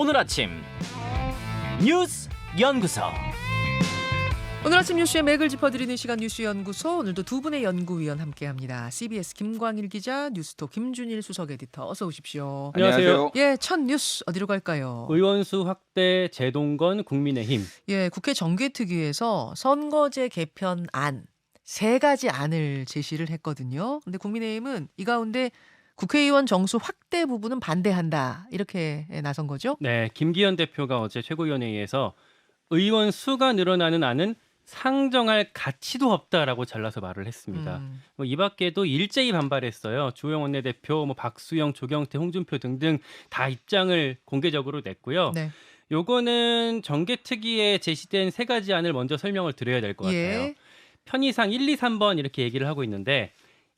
오늘 아침 뉴스 연구소. 오늘 아침 뉴스의 맥을 짚어드리는 시간 뉴스연구소. 오늘도 두 분의 연구위원 함께합니다. CBS 김광일 기자, 뉴스톱 김준일 수석 에디터, 어서 오십시오. 안녕하세요. 예, 첫 뉴스 어디로 갈까요? 의원수 확대 제동건 국민의힘. 예, 국회 정개특위에서 선거제 개편안 3가지 안을 제시를 했거든요. 근데 국민의힘은 이 가운데 국회의원 정수 확대 부분은 반대한다, 이렇게 나선 거죠? 네, 김기현 대표가 어제 최고위원회의에서 의원 수가 늘어나는 안은 상정할 가치도 없다라고 잘라서 말을 했습니다. 이 밖에도 일제히 반발했어요. 주호영 원내대표, 박수영, 조경태, 홍준표 등등 다 입장을 공개적으로 냈고요. 네. 요거는 정개특위에 제시된 3가지 안을 먼저 설명을 드려야 될 것 같아요. 예. 편의상 1, 2, 3번 이렇게 얘기를 하고 있는데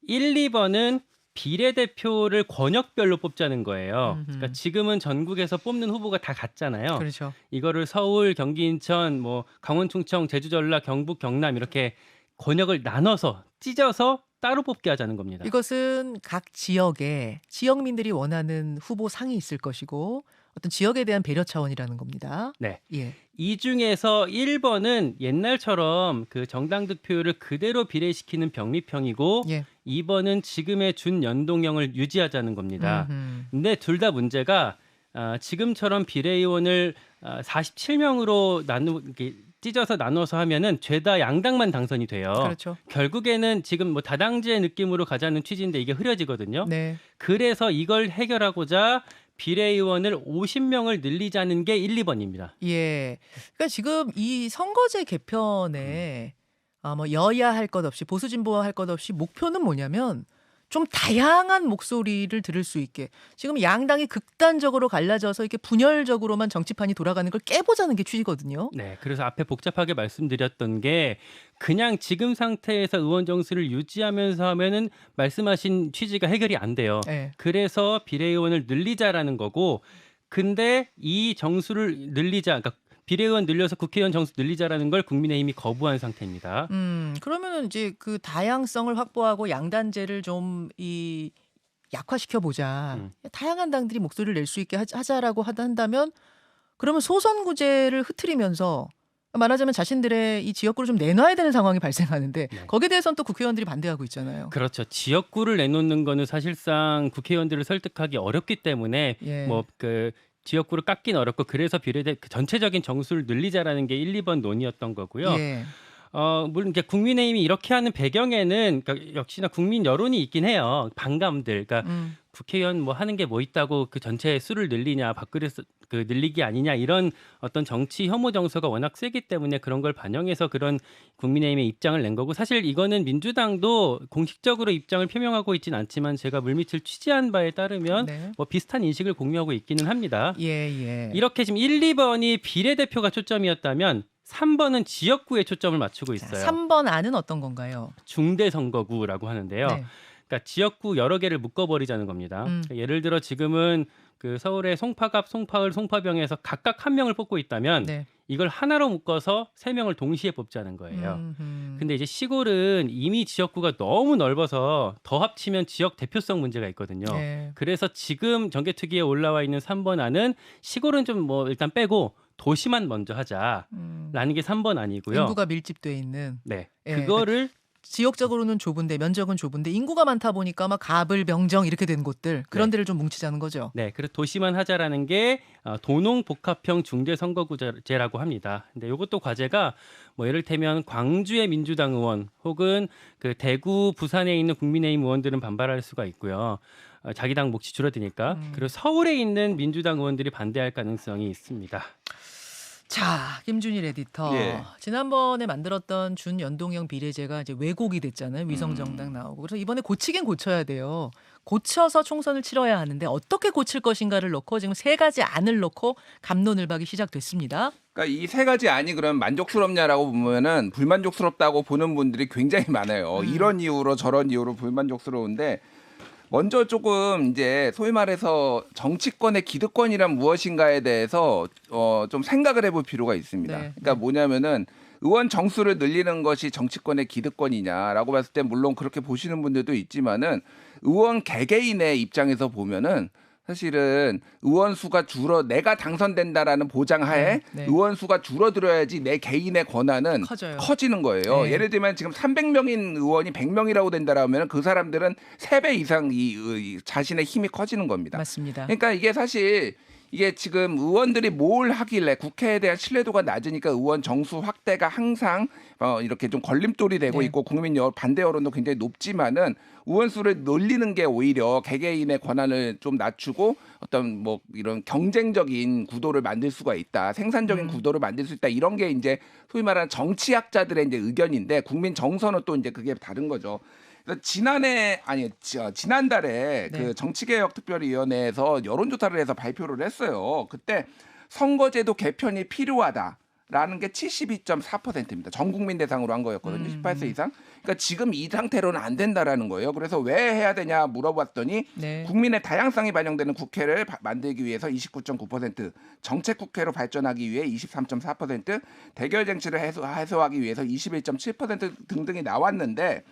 1, 2번은 비례대표를 권역별로 뽑자는 거예요. 그러니까 지금은 전국에서 뽑는 후보가 다 같잖아요. 그렇죠. 이거를 서울, 경기, 인천, 강원, 충청, 제주, 전라, 경북, 경남 이렇게 권역을 나눠서 찢어서 따로 뽑게 하자는 겁니다. 이것은 각 지역에 지역민들이 원하는 후보 상이 있을 것이고 어떤 지역에 대한 배려 차원이라는 겁니다. 네. 예. 이 중에서 1번은 옛날처럼 그 정당 득표율을 그대로 비례시키는 병립형이고 예. 2번은 지금의 준연동형을 유지하자는 겁니다. 음흠. 근데 둘 다 문제가 지금처럼 비례의원을 47명으로 찢어서 나눠서 하면은 죄다 양당만 당선이 돼요. 그렇죠. 결국에는 지금 다당제 느낌으로 가자는 취지인데 이게 흐려지거든요. 네. 그래서 이걸 해결하고자 비례의원을 50명을 늘리자는 게 1, 2번입니다. 예. 그러니까 지금 이 선거제 개편에 여야 할 것 없이 보수 진보와 할 것 없이 목표는 뭐냐면 좀 다양한 목소리를 들을 수 있게, 지금 양당이 극단적으로 갈라져서 이렇게 분열적으로만 정치판이 돌아가는 걸 깨보자는 게 취지거든요. 네, 그래서 앞에 복잡하게 말씀드렸던 게 그냥 지금 상태에서 의원 정수를 유지하면서 하면은 말씀하신 취지가 해결이 안 돼요. 네. 그래서 비례의원을 늘리자라는 거고, 근데 이 정수를 늘리자, 그러니까 비례의원 늘려서 국회의원 정수 늘리자라는 걸 국민의힘이 거부한 상태입니다. 그러면은 이제 그 다양성을 확보하고 양단제를 좀 약화시켜 보자. 다양한 당들이 목소리를 낼 수 있게 하자라고 한다면, 그러면 소선구제를 흐트리면서 말하자면 자신들의 이 지역구를 좀 내놔야 되는 상황이 발생하는데, 네. 거기에 대해서는 또 국회의원들이 반대하고 있잖아요. 그렇죠. 지역구를 내놓는 거는 사실상 국회의원들을 설득하기 어렵기 때문에 예. 지역구를 깎긴 어렵고, 그래서 전체적인 정수를 늘리자라는 게 1, 2번 논의였던 거고요. 예. 물론 이제 국민의힘이 이렇게 하는 배경에는 그러니까 역시나 국민 여론이 있긴 해요. 반감들. 그러니까 국회의원 하는 게 뭐 있다고 그 전체 수를 늘리냐, 밥그릇 늘리기 아니냐, 이런 어떤 정치 혐오 정서가 워낙 세기 때문에 그런 걸 반영해서 그런 국민의힘의 입장을 낸 거고, 사실 이거는 민주당도 공식적으로 입장을 표명하고 있진 않지만 제가 물밑을 취재한 바에 따르면 네. 비슷한 인식을 공유하고 있기는 합니다. 예. 이렇게 지금 1, 2번이 비례대표가 초점이었다면 3번은 지역구에 초점을 맞추고 자, 있어요. 3번 안은 어떤 건가요? 중대선거구라고 하는데요. 네. 그러니까 지역구 여러 개를 묶어버리자는 겁니다. 그러니까 예를 들어 지금은 그 서울의 송파갑, 송파을, 송파병에서 각각 한 명을 뽑고 있다면 네. 이걸 하나로 묶어서 3명을 동시에 뽑자는 거예요. 근데 이제 시골은 이미 지역구가 너무 넓어서 더 합치면 지역 대표성 문제가 있거든요. 네. 그래서 지금 정개특위에 올라와 있는 3번 안은 시골은 좀 일단 빼고 도시만 먼저 하자라는 게 3번 안이고요. 인구가 밀집돼 있는. 네, 예, 그거를 지역적으로는 좁은데 면적은 좁은데 인구가 많다 보니까 막 갑을, 명정 이렇게 된 곳들, 그런 데를 좀 뭉치자는 거죠. 네, 그래서 도시만 하자라는 게 도농복합형 중대선거구제라고 합니다. 근데 이것도 과제가 예를 들면 광주의 민주당 의원 혹은 그 대구, 부산에 있는 국민의힘 의원들은 반발할 수가 있고요. 자기 당 몫이 줄어드니까. 그리고 서울에 있는 민주당 의원들이 반대할 가능성이 있습니다. 자, 김준일 에디터. 예. 지난번에 만들었던 준연동형 비례제가 이제 왜곡이 됐잖아요. 위성정당 나오고. 그래서 이번에 고치긴 고쳐야 돼요. 고쳐서 총선을 치러야 하는데 어떻게 고칠 것인가를 놓고 지금 3가지 안을 놓고 갑론을박이 시작됐습니다. 그러니까 이 3가지 안이 그럼 만족스럽냐라고 보면은 불만족스럽다고 보는 분들이 굉장히 많아요. 이런 이유로 저런 이유로 불만족스러운데, 먼저 조금 이제 소위 말해서 정치권의 기득권이란 무엇인가에 대해서 좀 생각을 해볼 필요가 있습니다. 네. 그러니까 뭐냐면은 의원 정수를 늘리는 것이 정치권의 기득권이냐라고 봤을 때 물론 그렇게 보시는 분들도 있지만은 의원 개개인의 입장에서 보면은 사실은 의원 수가 내가 당선된다라는 보장하에 네, 네. 의원 수가 줄어들어야지 내 개인의 권한은 커져요. 커지는 거예요. 네. 예를 들면 지금 300명인 의원이 100명이라고 된다라면 그 사람들은 3배 이상 이 자신의 힘이 커지는 겁니다. 맞습니다. 그러니까 이게 사실 이게 지금 의원들이 뭘 하길래 국회에 대한 신뢰도가 낮으니까 의원 정수 확대가 항상 이렇게 좀 걸림돌이 되고 네. 있고 국민 반대 여론도 굉장히 높지만은 의원 수를 늘리는 게 오히려 개개인의 권한을 좀 낮추고 어떤 뭐 이런 경쟁적인 구도를 만들 수가 있다. 생산적인 구도를 만들 수 있다. 이런 게 이제 소위 말하는 정치학자들의 이제 의견인데 국민 정서는 또 이제 그게 다른 거죠. 그래서 지난달에 네. 그 정치개혁특별위원회에서 여론조사를 해서 발표를 했어요. 그때 선거제도 개편이 필요하다라는 게 72.4%입니다. 전 국민 대상으로 한 거였거든요. 18세 이상. 그러니까 지금 이 상태로는 안 된다라는 거예요. 그래서 왜 해야 되냐 물어봤더니 네. 국민의 다양성이 반영되는 국회를 만들기 위해서 29.9%, 정책 국회로 발전하기 위해 23.4%, 대결 쟁취를 해소하기 위해서 21.7% 등등이 나왔는데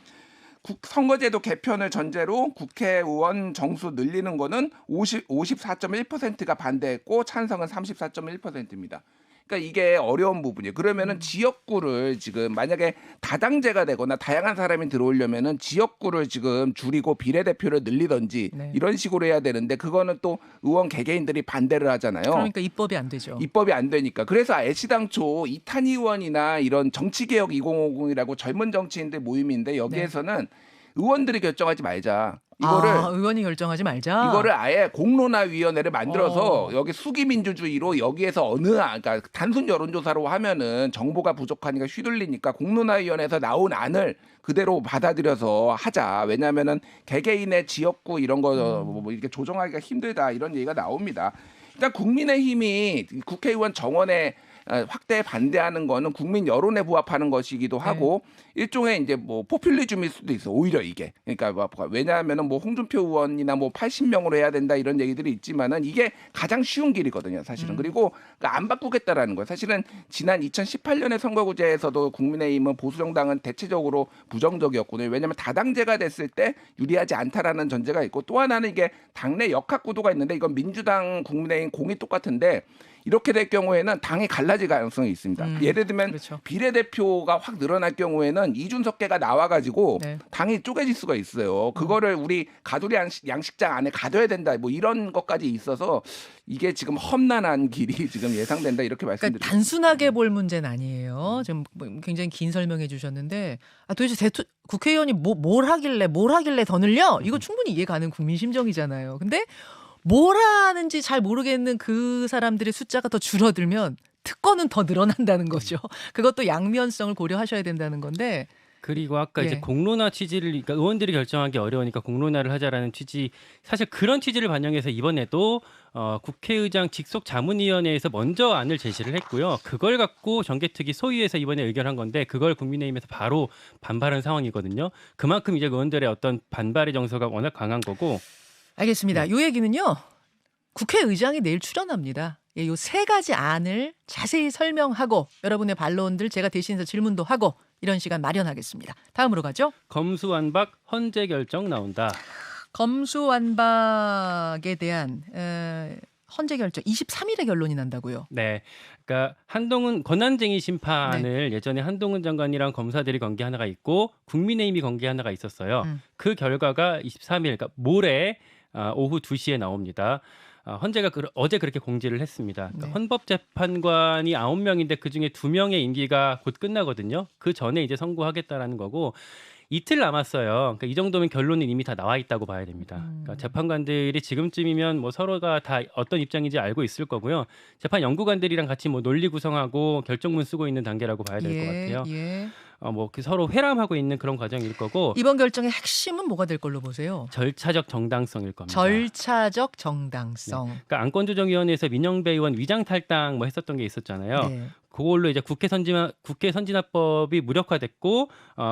선거제도 개편을 전제로 국회의원 정수 늘리는 거는 54.1%가 반대했고 찬성은 34.1%입니다. 그러니까 이게 어려운 부분이에요. 그러면은 지역구를 지금 만약에 다당제가 되거나 다양한 사람이 들어오려면은 지역구를 지금 줄이고 비례대표를 늘리든지 네. 이런 식으로 해야 되는데 그거는 또 의원 개개인들이 반대를 하잖아요. 그러니까 입법이 안 되죠. 입법이 안 되니까. 그래서 애시당초 이탄희 의원이나 이런 정치개혁 2050이라고 젊은 정치인들 모임인데 여기에서는 의원들이 결정하지 말자. 이거를 의원이 결정하지 말자. 이거를 아예 공론화위원회를 만들어서 어. 여기 수기민주주의로 여기에서 그러니까 단순 여론조사로 하면은 정보가 부족하니까 휘둘리니까 공론화위원회에서 나온 안을 그대로 받아들여서 하자. 왜냐하면은 개개인의 지역구 이런 거 뭐 이렇게 조정하기가 힘들다 이런 얘기가 나옵니다. 일단 국민의힘이 국회의원 정원에 확대에 반대하는 거는 국민 여론에 부합하는 것이기도 하고 일종의 이제 뭐 포퓰리즘일 수도 있어. 오히려 이게. 그러니까 왜냐하면은 뭐 홍준표 의원이나 뭐 80명으로 해야 된다 이런 얘기들이 있지만은 이게 가장 쉬운 길이거든요, 사실은. 그리고 그러니까 안 바꾸겠다라는 거예요. 사실은 지난 2018년의 선거구제에서도 국민의힘은 보수정당은 대체적으로 부정적이었거든요. 왜냐하면 다당제가 됐을 때 유리하지 않다라는 전제가 있고 또 하나는 이게 당내 역학구도가 있는데 이건 민주당, 국민의힘 공이 똑같은데 이렇게 될 경우에는 당이 갈라질 가능성이 있습니다. 예를 들면 그렇죠. 비례대표가 확 늘어날 경우에는 이준석계가 나와가지고 네. 당이 쪼개질 수가 있어요. 그거를 우리 가두리 양식장 안에 가둬야 된다. 뭐 이런 것까지 있어서 이게 지금 험난한 길이 지금 예상된다 이렇게 그러니까 말씀드립니다. 단순하게 볼 문제는 아니에요. 지금 굉장히 긴 설명해 주셨는데 도대체 국회의원이 뭘 하길래 더 늘려? 이거 충분히 이해 가는 국민 심정이잖아요. 근데 뭘 하는지 잘 모르겠는 그 사람들의 숫자가 더 줄어들면 특권은 더 늘어난다는 거죠. 그것도 양면성을 고려하셔야 된다는 건데. 그리고 아까 예. 이제 공론화 취지를 그러니까 의원들이 결정하기 어려우니까 공론화를 하자라는 취지 사실 그런 취지를 반영해서 이번에도 국회의장 직속 자문위원회에서 먼저 안을 제시를 했고요. 그걸 갖고 정개특위 소위에서 이번에 의결한 건데 그걸 국민의힘에서 바로 반발한 상황이거든요. 그만큼 이제 의원들의 어떤 반발의 정서가 워낙 강한 거고. 알겠습니다. 이 얘기는요. 국회의장이 내일 출연합니다. 이 세 가지 안을 자세히 설명하고 여러분의 반론들 제가 대신해서 질문도 하고 이런 시간 마련하겠습니다. 다음으로 가죠. 검수완박 헌재 결정 나온다. 검수완박에 대한 헌재 결정 23일에 결론이 난다고요. 네, 그러니까 한동훈 권한쟁의 심판을 예전에 한동훈 장관이랑 검사들이 건 게 하나가 있고 국민의힘이 건 게 하나가 있었어요. 그 결과가 23일, 그러니까 모레 오후 2시에 나옵니다. 헌재가 어제 그렇게 공지를 했습니다. 그러니까 네. 헌법재판관이 9명인데 그중에 2명의 임기가 곧 끝나거든요. 그 전에 이제 선고하겠다라는 거고 이틀 남았어요. 그러니까 이 정도면 결론은 이미 다 나와 있다고 봐야 됩니다. 그러니까 재판관들이 지금쯤이면 뭐 서로가 다 어떤 입장인지 알고 있을 거고요. 재판 연구관들이랑 같이 뭐 논리 구성하고 결정문 쓰고 있는 단계라고 봐야 될 것 같아요. 예. 뭐 서로 회람하고 있는 그런 과정일 거고 이번 결정의 핵심은 뭐가 될 걸로 보세요? 절차적 정당성일 겁니다. 절차적 정당성. 그러니까 안건조정위원회에서 민영배 의원 위장 탈당 뭐 했었던 게 있었잖아요. 네. 그걸로 이제 국회 선진화법이 무력화됐고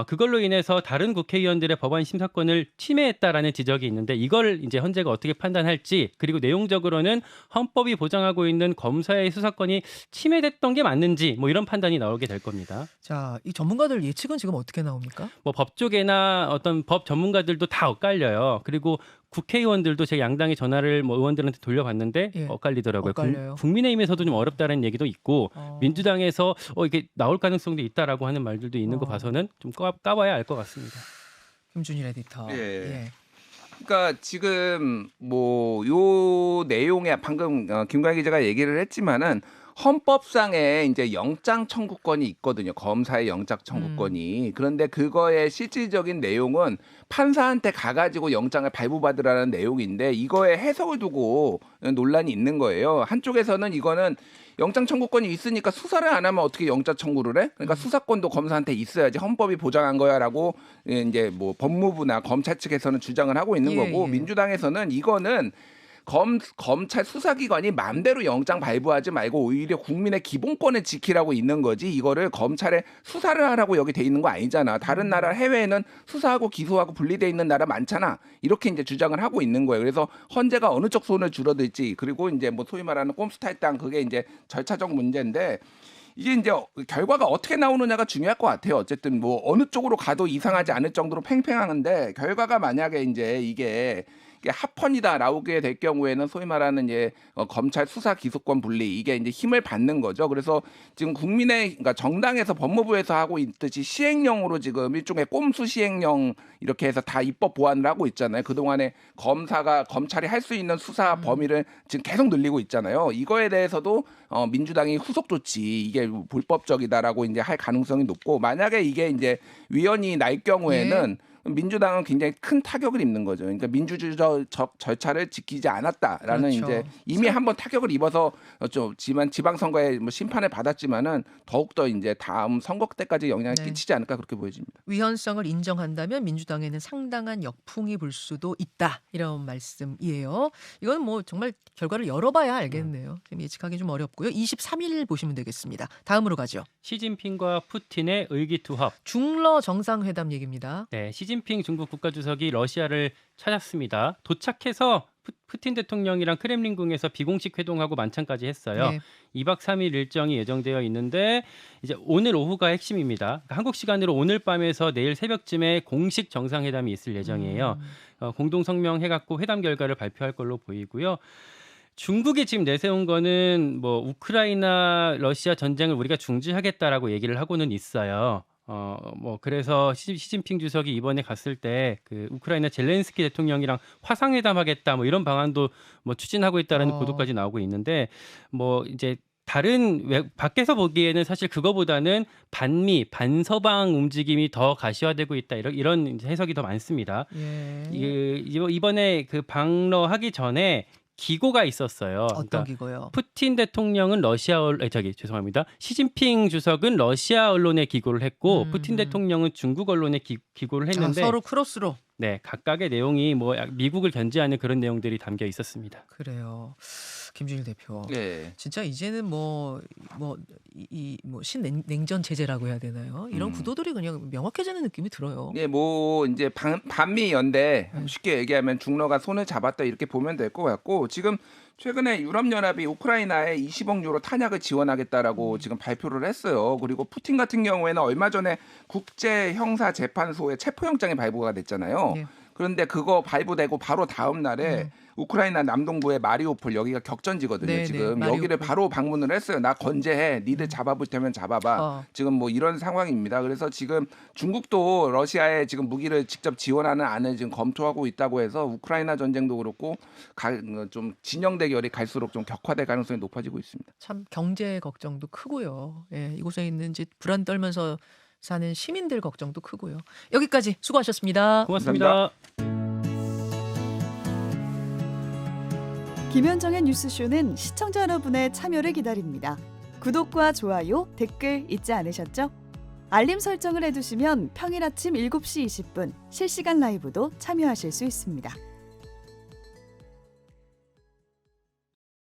그걸로 인해서 다른 국회의원들의 법안 심사권을 침해했다라는 지적이 있는데 이걸 이제 헌재가 어떻게 판단할지 그리고 내용적으로는 헌법이 보장하고 있는 검사의 수사권이 침해됐던 게 맞는지 뭐 이런 판단이 나오게 될 겁니다. 자, 이 전문가들 예측은 지금 어떻게 나옵니까? 뭐 법조계나 어떤 법 전문가들도 다 엇갈려요. 그리고 국회의원들도 제 양당의 전화를 뭐 의원들한테 돌려봤는데 예. 엇갈리더라고요. 엇갈려요. 국민의힘에서도 좀 어렵다는 얘기도 있고 어. 민주당에서 이게 나올 가능성도 있다라고 하는 말들도 있는 거 봐서는 좀 까봐야 알 것 같습니다. 김준일 에디터. 예. 그러니까 지금 뭐 요 내용에 방금 김광희 기자가 얘기를 했지만은 헌법상에 이제 영장 청구권이 있거든요. 검사의 영장 청구권이. 그런데 그거의 실질적인 내용은 판사한테 가가지고 영장을 발부받으라는 내용인데 이거에 해석을 두고 논란이 있는 거예요. 한쪽에서는 이거는 영장 청구권이 있으니까 수사를 안 하면 어떻게 영장 청구를 해? 그러니까 수사권도 검사한테 있어야지 헌법이 보장한 거야라고 이제 뭐 법무부나 검찰 측에서는 주장을 하고 있는 거고 민주당에서는 이거는 검찰 수사기관이 마음대로 영장 발부하지 말고 오히려 국민의 기본권을 지키라고 있는 거지 이거를 검찰에 수사를 하라고 여기 돼 있는 거 아니잖아. 다른 나라 해외에는 수사하고 기소하고 분리돼 있는 나라 많잖아. 이렇게 이제 주장을 하고 있는 거예요. 그래서 헌재가 어느 쪽 손을 줄어들지 그리고 이제 뭐 소위 말하는 꼼수탈당 그게 이제 절차적 문제인데 이게 이제 결과가 어떻게 나오느냐가 중요할 것 같아요. 어쨌든 뭐 어느 쪽으로 가도 이상하지 않을 정도로 팽팽한데 결과가 만약에 이제 이게 합헌이다 나오게 될 경우에는 소위 말하는 이제 검찰 수사 기소권 분리 이게 이제 힘을 받는 거죠. 그래서 지금 그러니까 정당에서 법무부에서 하고 있듯이 시행령으로 지금 일종의 꼼수 시행령 이렇게 해서 다 입법 보완을 하고 있잖아요. 그동안에 검찰이 할 수 있는 수사 범위를 지금 계속 늘리고 있잖아요. 이거에 대해서도 민주당이 후속 조치 이게 불법적이다라고 이제 할 가능성이 높고 만약에 이게 이제 위헌이 날 경우에는 민주당은 굉장히 큰 타격을 입는 거죠. 그러니까 민주주의적 절차를 지키지 않았다라는 그렇죠. 이제 이미 한번 타격을 입어서 좀 지방선거에 뭐 심판을 받았지만은 더욱더 이제 다음 선거 때까지 영향을 끼치지 않을까 그렇게 보여집니다. 위헌성을 인정한다면 민주당에는 상당한 역풍이 불 수도 있다 이런 말씀이에요. 이건 뭐 정말 결과를 열어봐야 알겠네요. 지금 예측하기 좀 어렵고요. 23일 보시면 되겠습니다. 다음으로 가죠. 시진핑과 푸틴의 의기투합. 중러 정상회담 얘기입니다. 네, 시진핑 중국 국가주석이 러시아를 찾았습니다. 도착해서 푸틴 대통령이랑 크렘린궁에서 비공식 회동하고 만찬까지 했어요. 네. 2박 3일 일정이 예정되어 있는데 이제 오늘 오후가 핵심입니다. 그러니까 한국 시간으로 오늘 밤에서 내일 새벽쯤에 공식 정상회담이 있을 예정이에요. 공동 성명 해갖고 회담 결과를 발표할 걸로 보이고요. 중국이 지금 내세운 거는 뭐 우크라이나 러시아 전쟁을 우리가 중지하겠다라고 얘기를 하고는 있어요. 뭐 그래서 시진핑 주석이 이번에 갔을 때 그 우크라이나 젤렌스키 대통령이랑 화상회담하겠다 뭐 이런 방안도 뭐 추진하고 있다라는 보도까지 나오고 있는데 뭐 이제 다른 밖에서 보기에는 사실 그거보다는 반미 반서방 움직임이 더 가시화되고 있다 이런 해석이 더 많습니다. 이번에 그 방러하기 전에 기고가 있었어요. 어떤 그러니까 기고요? 푸틴 대통령은 죄송합니다. 시진핑 주석은 러시아 언론에 기고를 했고 푸틴 대통령은 중국 언론에 기고를 했는데 서로 크로스로. 네, 각각의 내용이 뭐 미국을 견제하는 그런 내용들이 담겨 있었습니다. 그래요. 김준일 대표. 네. 진짜 이제는 신냉전 체제라고 해야 되나요? 이런 구도들이 그냥 명확해지는 느낌이 들어요. 네, 뭐 이제 반미 연대 쉽게 얘기하면 중러가 손을 잡았다 이렇게 보면 될 것 같고 지금 최근에 유럽연합이 우크라이나에 20억 유로 탄약을 지원하겠다라고 지금 발표를 했어요. 그리고 푸틴 같은 경우에는 얼마 전에 국제형사재판소에 체포영장이 발부가 됐잖아요. 그런데 그거 발부되고 바로 다음 날에 우크라이나 남동부의 마리우폴 여기가 격전지거든요. 지금 마리우폴. 여기를 바로 방문을 했어요. 나 건재해. 니들 잡아볼 테면 잡아봐. 지금 뭐 이런 상황입니다. 그래서 지금 중국도 러시아에 지금 무기를 직접 지원하는 안을 지금 검토하고 있다고 해서 우크라이나 전쟁도 그렇고 좀 진영 대결이 갈수록 좀 격화될 가능성이 높아지고 있습니다. 참 경제 걱정도 크고요. 예, 이곳에 있는 이제 불안 떨면서 사는 시민들 걱정도 크고요. 여기까지 수고하셨습니다. 고맙습니다. 김현정의 뉴스쇼는 시청자 여러분의 참여를 기다립니다. 구독과 좋아요, 댓글 잊지 않으셨죠? 알림 설정을 해두시면 평일 아침 7시 20분 실시간 라이브도 참여하실 수 있습니다.